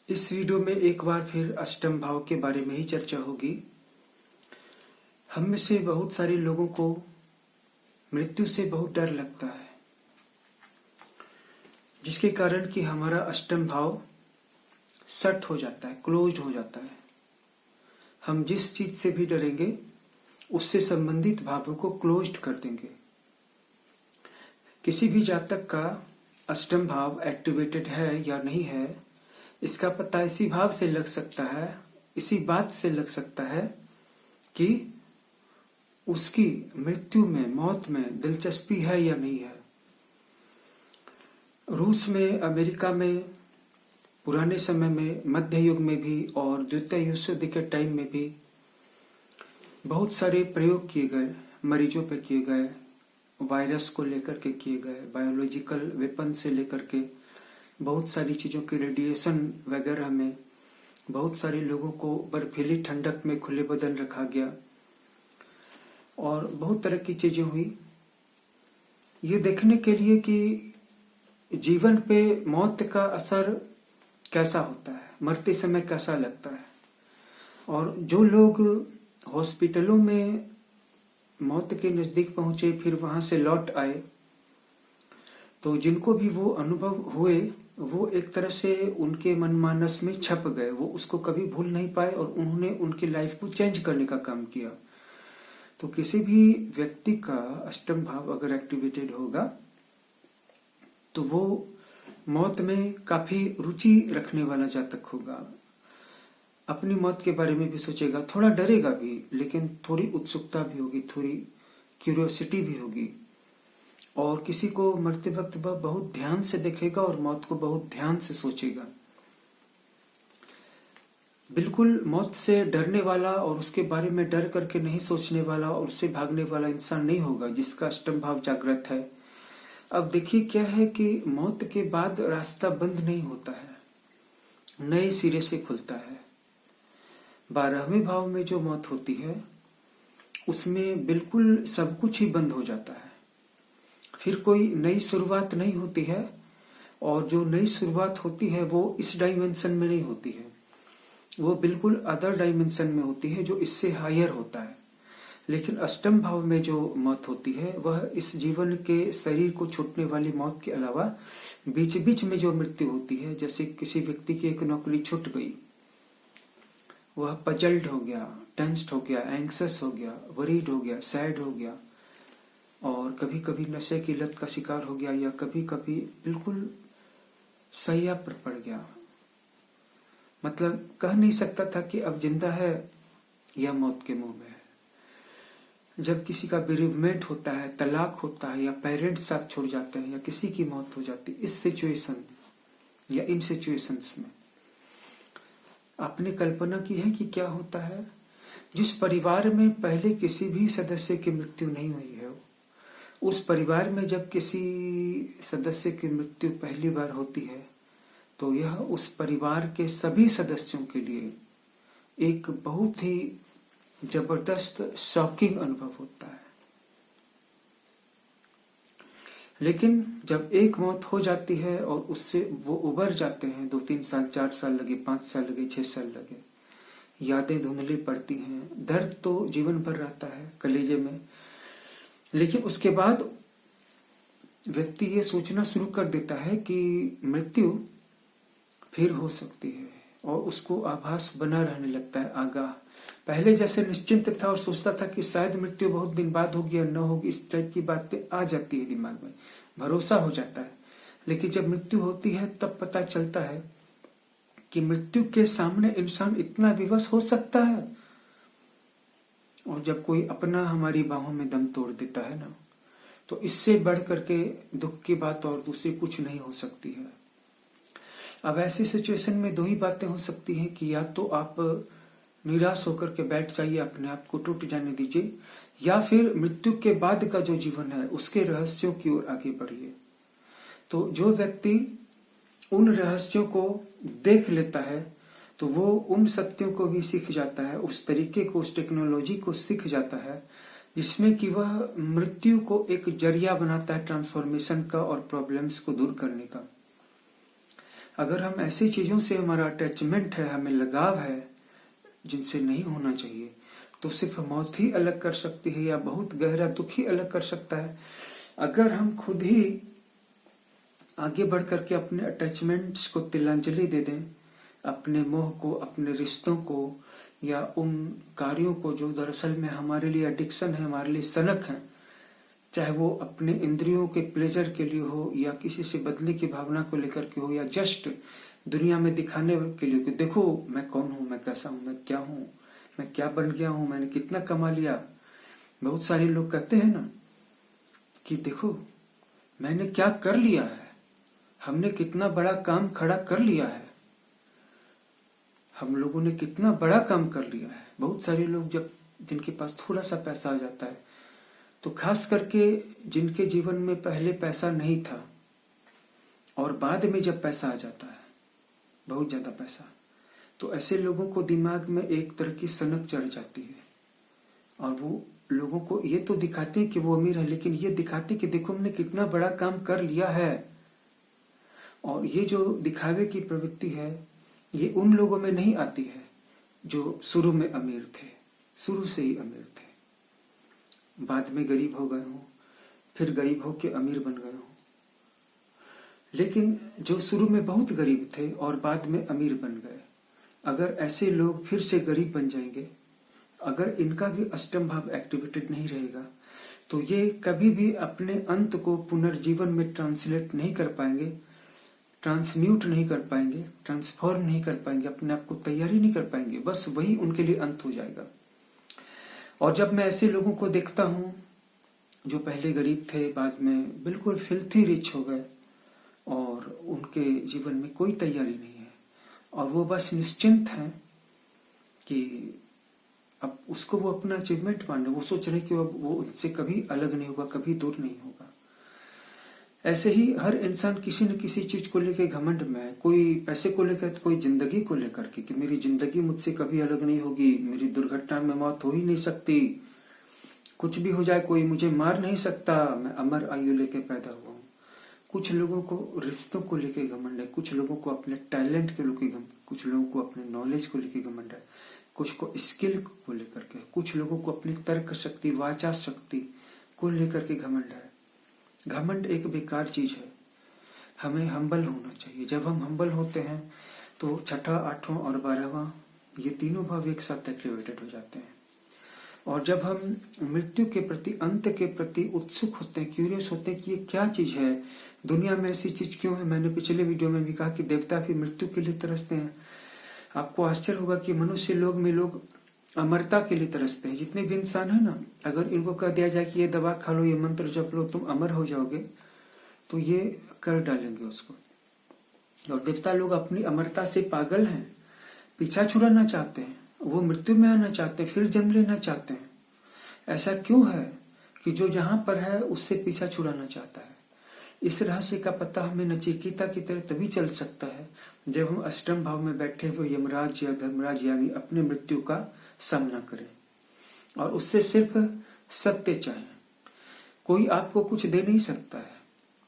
इस वीडियो में एक बार फिर अष्टम भाव के बारे में ही चर्चा होगी। हम में से बहुत सारे लोगों को मृत्यु से बहुत डर लगता है, जिसके कारण कि हमारा अष्टम भाव शट हो जाता है, क्लोज हो जाता है। हम जिस चीज से भी डरेंगे उससे संबंधित भावों को क्लोज्ड कर देंगे। किसी भी जातक का अष्टम भाव एक्टिवेटेड है या नहीं है, इसका पता इसी भाव से लग सकता है, इसी बात से लग सकता है कि उसकी मृत्यु में, मौत में दिलचस्पी है या नहीं है। रूस में, अमेरिका में, पुराने समय में, मध्य युग में भी और द्वितीय विश्व युद्ध के टाइम में भी बहुत सारे प्रयोग किए गए, मरीजों पे किए गए, वायरस को लेकर के किए गए, बायोलॉजिकल वेपन से लेकर के बहुत सारी चीज़ों के रेडिएशन वगैरह में बहुत सारे लोगों को बर्फीली ठंडक में खुले बदन रखा गया और बहुत तरह की चीज़ें हुई, ये देखने के लिए कि जीवन पे मौत का असर कैसा होता है, मरते समय कैसा लगता है। और जो लोग हॉस्पिटलों में मौत के नज़दीक पहुंचे, फिर वहां से लौट आए, तो जिनको भी वो अनुभव हुए वो एक तरह से उनके मनमानस में छप गए, वो उसको कभी भूल नहीं पाए और उन्होंने उनकी लाइफ को चेंज करने का काम किया। तो किसी भी व्यक्ति का अष्टम भाव अगर एक्टिवेटेड होगा तो वो मौत में काफी रुचि रखने वाला जातक होगा, अपनी मौत के बारे में भी सोचेगा, थोड़ा डरेगा भी, लेकिन थोड़ी उत्सुकता भी होगी, थोड़ी क्यूरियोसिटी भी होगी। और किसी को मरते वक्त वह बहुत ध्यान से देखेगा और मौत को बहुत ध्यान से सोचेगा। बिल्कुल मौत से डरने वाला और उसके बारे में डर करके नहीं सोचने वाला और उससे भागने वाला इंसान नहीं होगा जिसका अष्टम भाव जागृत है। अब देखिए क्या है कि मौत के बाद रास्ता बंद नहीं होता है, नए सिरे से खुलता है। 12वें भाव में जो मौत होती है उसमें बिल्कुल सब कुछ ही बंद हो जाता है, फिर कोई नई शुरुआत नहीं होती है। और जो नई शुरुआत होती है वो इस डायमेंशन में नहीं होती है, वो बिल्कुल अदर डायमेंशन में होती है जो इससे हायर होता है। लेकिन अष्टम भाव में जो मौत होती है वह इस जीवन के शरीर को छूटने वाली मौत के अलावा बीच बीच में जो मृत्यु होती है, जैसे किसी व्यक्ति की एक नौकरी छूट गई, वह पजल्ड हो गया, टेंस्ड हो गया, एंक्सस हो गया, वरीड हो गया, सैड हो गया, और कभी कभी नशे की लत का शिकार हो गया, या कभी कभी बिल्कुल सैया पर पड़ गया, मतलब कह नहीं सकता था कि अब जिंदा है या मौत के मुंह में है। जब किसी का बेरीवमेंट होता है, तलाक होता है, या पेरेंट्स साथ छोड़ जाते हैं, या किसी की मौत हो जाती है, इस सिचुएशन या इन सिचुएशंस में आपने कल्पना की है कि क्या होता है। जिस परिवार में पहले किसी भी सदस्य की मृत्यु नहीं हुई है, उस परिवार में जब किसी सदस्य की मृत्यु पहली बार होती है तो यह उस परिवार के सभी सदस्यों के लिए एक बहुत ही जबरदस्त शॉकिंग अनुभव होता है। लेकिन जब एक मौत हो जाती है और उससे वो उबर जाते हैं, 2-3 साल, 4 साल लगे, 5 साल लगे, 6 साल लगे, यादें धुंधली पड़ती हैं, दर्द तो जीवन भर रहता है कलेजे में, लेकिन उसके बाद व्यक्ति ये सोचना शुरू कर देता है कि मृत्यु फिर हो सकती है और उसको आभास बना रहने लगता है, आगाह। पहले जैसे निश्चिंत था और सोचता था कि शायद मृत्यु बहुत दिन बाद होगी या न होगी, इस टाइप की बातें आ जाती है दिमाग में, भरोसा हो जाता है। लेकिन जब मृत्यु होती है तब पता चलता है कि मृत्यु के सामने इंसान इतना विवश हो सकता है। और जब कोई अपना हमारी बाहों में दम तोड़ देता है ना, तो इससे बढ़ करके दुख की बात और दूसरी कुछ नहीं हो सकती है। अब ऐसी सिचुएशन में 2 ही बातें हो सकती हैं कि या तो आप निराश होकर के बैठ जाइए, अपने आप को टूट जाने दीजिए, या फिर मृत्यु के बाद का जो जीवन है उसके रहस्यों की ओर आगे बढ़िए। तो जो व्यक्ति उन रहस्यों को देख लेता है तो वो उन सत्यों को भी सीख जाता है, उस तरीके को, उस टेक्नोलॉजी को सीख जाता है जिसमें कि वह मृत्यु को एक जरिया बनाता है ट्रांसफॉर्मेशन का और प्रॉब्लम्स को दूर करने का। अगर हम ऐसी चीजों से हमारा अटैचमेंट है, हमें लगाव है जिनसे नहीं होना चाहिए, तो सिर्फ मौत ही अलग कर सकती है, या बहुत गहरा दुख ही अलग कर सकता है। अगर हम खुद ही आगे बढ़ करके अपने अटैचमेंट्स को तिलांजलि दे दें, अपने मोह को, अपने रिश्तों को, या उन कार्यों को जो दरअसल में हमारे लिए एडिक्शन है, हमारे लिए सनक है, चाहे वो अपने इंद्रियों के प्लेजर के लिए हो, या किसी से बदले की भावना को लेकर के हो, या जस्ट दुनिया में दिखाने के लिए कि देखो मैं कौन हूँ, मैं कैसा हूँ, मैं क्या हूँ, मैं क्या बन गया हूँ, मैंने कितना कमा लिया। बहुत सारे लोग कहते हैं ना कि देखो मैंने क्या कर लिया है, हमने कितना बड़ा काम खड़ा कर लिया है, हम लोगों ने कितना बड़ा काम कर लिया है। बहुत सारे लोग जब जिनके पास थोड़ा सा पैसा आ जाता है, तो खास करके जिनके जीवन में पहले पैसा नहीं था और बाद में जब पैसा आ जाता है, बहुत ज्यादा पैसा, तो ऐसे लोगों को दिमाग में एक तरह की सनक चढ़ जाती है, और वो लोगों को ये तो दिखाते हैं कि वो अमीर है, लेकिन ये दिखाते कि देखो हमने कितना बड़ा काम कर लिया है। और ये जो दिखावे की प्रवृत्ति है, ये उन लोगों में नहीं आती है जो शुरू में अमीर थे, शुरू से ही अमीर थे, बाद में गरीब हो गए हों, फिर गरीब हो के अमीर बन गए हों। लेकिन जो शुरू में बहुत गरीब थे और बाद में अमीर बन गए, अगर ऐसे लोग फिर से गरीब बन जाएंगे, अगर इनका भी अष्टम भाव एक्टिवेटेड नहीं रहेगा, तो ये कभी भी अपने अंत को पुनर्जीवन में ट्रांसलेट नहीं कर पाएंगे, ट्रांसम्यूट नहीं कर पाएंगे, ट्रांसफॉर्म नहीं कर पाएंगे, अपने आप को तैयारी नहीं कर पाएंगे, बस वही उनके लिए अंत हो जाएगा। और जब मैं ऐसे लोगों को देखता हूं जो पहले गरीब थे, बाद में बिल्कुल फिल्थी रिच हो गए, और उनके जीवन में कोई तैयारी नहीं है, और वो बस निश्चिंत हैं कि अब उसको वो अपना अचीवमेंट मान रहे, वो सोच रहे कि वो उनसे कभी अलग नहीं होगा, कभी दूर नहीं होगा। ऐसे ही हर इंसान किसी न किसी चीज को लेकर घमंड में है, कोई पैसे को लेकर, तो कोई जिंदगी को लेकर के कि मेरी जिंदगी मुझसे कभी अलग नहीं होगी, मेरी दुर्घटना में मौत हो ही नहीं सकती, कुछ भी हो जाए कोई मुझे मार नहीं सकता, मैं अमर आयु लेके पैदा हुआ हूँ। कुछ लोगों को रिश्तों को लेके घमंड है, कुछ लोगों को अपने टैलेंट के लेके घमंड, कुछ लोगों को अपने नॉलेज को लेके घमंड है, कुछ को स्किल को लेकर के, कुछ लोगों को अपनी तर्क शक्ति, वाचा शक्ति को लेकर के घमंड है। घमंड एक बेकार चीज है, हमें हम्बल होना चाहिए। जब हम हम्बल होते हैं तो छठा, आठवां और 12वां ये तीनों भाव एक साथ एक्टिवेटेड हो जाते हैं। और जब हम मृत्यु के प्रति, अंत के प्रति उत्सुक होते हैं, क्यूरियस होते हैं कि ये क्या चीज है, दुनिया में ऐसी चीज क्यों है। मैंने पिछले वीडियो में भी कहा कि देवता भी मृत्यु के लिए तरसते हैं। आपको आश्चर्य होगा कि मनुष्य लोग में लोग अमरता के लिए तरसते हैं। जितने भी इंसान है ना, अगर इनको कह दिया जाए कि ये दवा खा लो, ये मंत्र जप लो, तुम अमर हो जाओगे, तो ये कर डालेंगे उसको। और देवता लोग अपनी अमरता से पागल हैं, पीछा छुड़ाना चाहते हैं, वो मृत्यु में आना चाहते हैं, फिर जन्म लेना चाहते हैं। ऐसा क्यों है कि जो जहां पर है उससे पीछा छुड़ाना चाहता है। इस रहस्य का पता हमें नचिकेता की तरह तभी चल सकता है जब हम अष्टम भाव में बैठे हुए यमराज या धर्मराज यानी अपने मृत्यु का सामना करें, और उससे सिर्फ सत्य चाहें। कोई आपको कुछ दे नहीं सकता है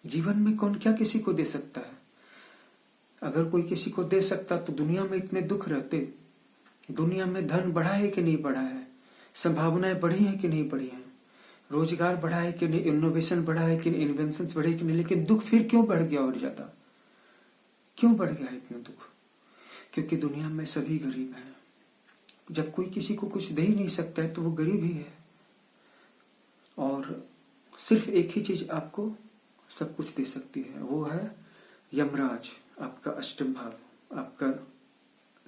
जीवन में, कौन क्या किसी को दे सकता है। अगर कोई किसी को दे सकता तो दुनिया में इतने दुख रहते, दुनिया में धन बढ़ा है कि नहीं बढ़ा है, संभावनाएं बढ़ी हैं कि नहीं बढ़ी हैं, रोजगार बढ़ा है कि नहीं, इनोवेशन बढ़ा है कि नहीं, इन्वेंशन बढ़े कि नहीं, लेकिन दुख फिर क्यों बढ़ गया और ज्यादा, क्यों बढ़ गया है इतना दुख? क्योंकि दुनिया में सभी गरीब हैं। जब कोई किसी को कुछ दे ही नहीं सकता है तो वो गरीब ही है। और सिर्फ एक ही चीज आपको सब कुछ दे सकती है, वो है यमराज, आपका अष्टम भाव, आपका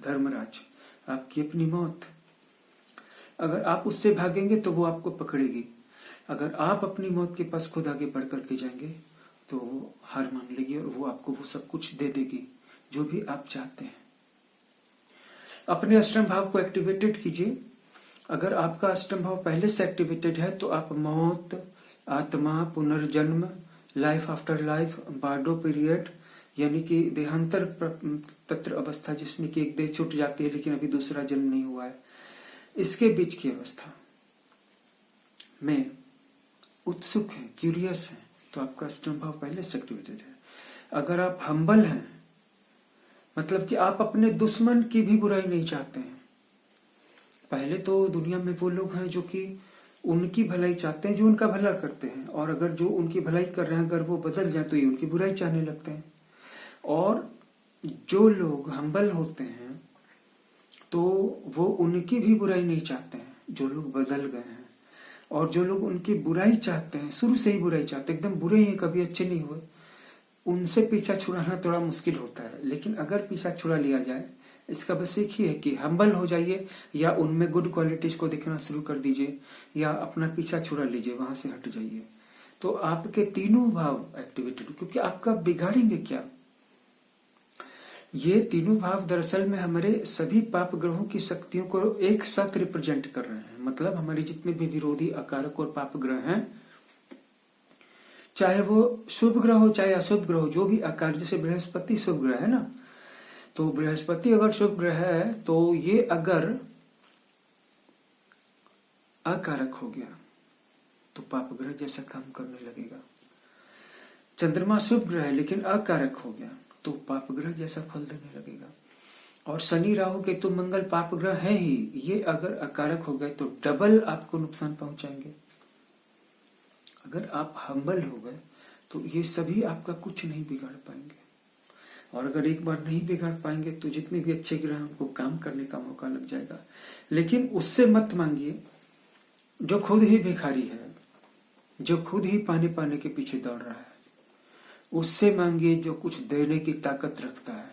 धर्मराज, आपकी अपनी मौत। अगर आप उससे भागेंगे तो वो आपको पकड़ेगी, अगर आप अपनी मौत के पास खुद आगे बढ़ करके जाएंगे तो वो हार मान लेगी और वो आपको वो सब कुछ दे देगी जो भी आप चाहते हैं। अपने अष्टम भाव को एक्टिवेटेड कीजिए। अगर आपका अष्टम भाव पहले से एक्टिवेटेड है तो आप मौत, आत्मा, पुनर्जन्म, लाइफ आफ्टर लाइफ, बार्डो पीरियड यानी कि देहांतर तत्र अवस्था, जिसमें कि एक देह छूट जाती है लेकिन अभी दूसरा जन्म नहीं हुआ है, इसके बीच की अवस्था में उत्सुक है, क्यूरियस है, तो आपका अष्टम भाव पहले से एक्टिवेटेड है। अगर आप हम्बल हैं, मतलब कि आप अपने दुश्मन की भी बुराई नहीं चाहते हैं। पहले तो दुनिया में वो लोग हैं जो कि उनकी भलाई चाहते हैं, जो उनका भला करते हैं, और अगर जो उनकी भलाई कर रहे हैं अगर वो बदल जाए तो ये उनकी बुराई चाहने लगते हैं। और जो लोग हम्बल होते हैं तो वो उनकी भी बुराई नहीं चाहते हैं, जो लोग बदल गए हैं। और जो लोग उनकी बुराई चाहते हैं, शुरू से ही बुराई चाहते हैं, एकदम बुरे ही कभी अच्छे नहीं हुए, उनसे पीछा छुड़ाना थोड़ा मुश्किल होता है। लेकिन अगर पीछा छुड़ा लिया जाए, इसका बस एक ही है कि हम्बल हो जाइए, या उनमें गुड क्वालिटीज को देखना शुरू कर दीजिए, या अपना पीछा छुड़ा लीजिए, वहां से हट जाइए, तो आपके तीनों भाव एक्टिवेटेड। क्योंकि आपका बिगाड़ेंगे क्या? ये तीनों भाव दरअसल में हमारे सभी पाप ग्रहों की शक्तियों को एक साथ रिप्रेजेंट कर रहे हैं। मतलब हमारे जितने भी विरोधी अकारक और पाप ग्रह हैं, चाहे वो शुभ ग्रह हो चाहे अशुभ ग्रह हो, जो भी आकार, जैसे बृहस्पति शुभ ग्रह है ना, तो बृहस्पति अगर शुभ ग्रह है तो ये अगर अकारक हो गया तो पाप ग्रह जैसा काम करने लगेगा। चंद्रमा शुभ ग्रह है लेकिन अकारक हो गया तो पाप ग्रह जैसा फल देने लगेगा। और शनि राहु केतु मंगल पाप ग्रह है ही, ये अगर अकारक हो गए तो डबल आपको नुकसान पहुंचाएंगे। अगर आप हम्बल हो गए तो ये सभी आपका कुछ नहीं बिगाड़ पाएंगे। और अगर एक बार नहीं बिगाड़ पाएंगे तो जितने भी अच्छे ग्रह हैं उनको काम करने का मौका लग जाएगा। लेकिन उससे मत मांगिए जो खुद ही भिखारी है, जो खुद ही पाने पाने के पीछे दौड़ रहा है। उससे मांगिए जो कुछ देने की ताकत रखता है।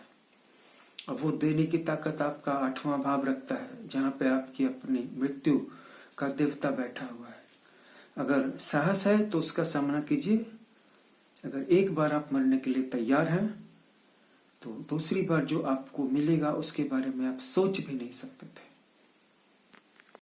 अब वो देने की ताकत आपका 8वां भाव रखता है, जहां पे आपकी अपनी मृत्यु का देवता बैठा हुआ है। अगर साहस है तो उसका सामना कीजिए। अगर एक बार आप मरने के लिए तैयार हैं तो दूसरी बार जो आपको मिलेगा उसके बारे में आप सोच भी नहीं सकते थे।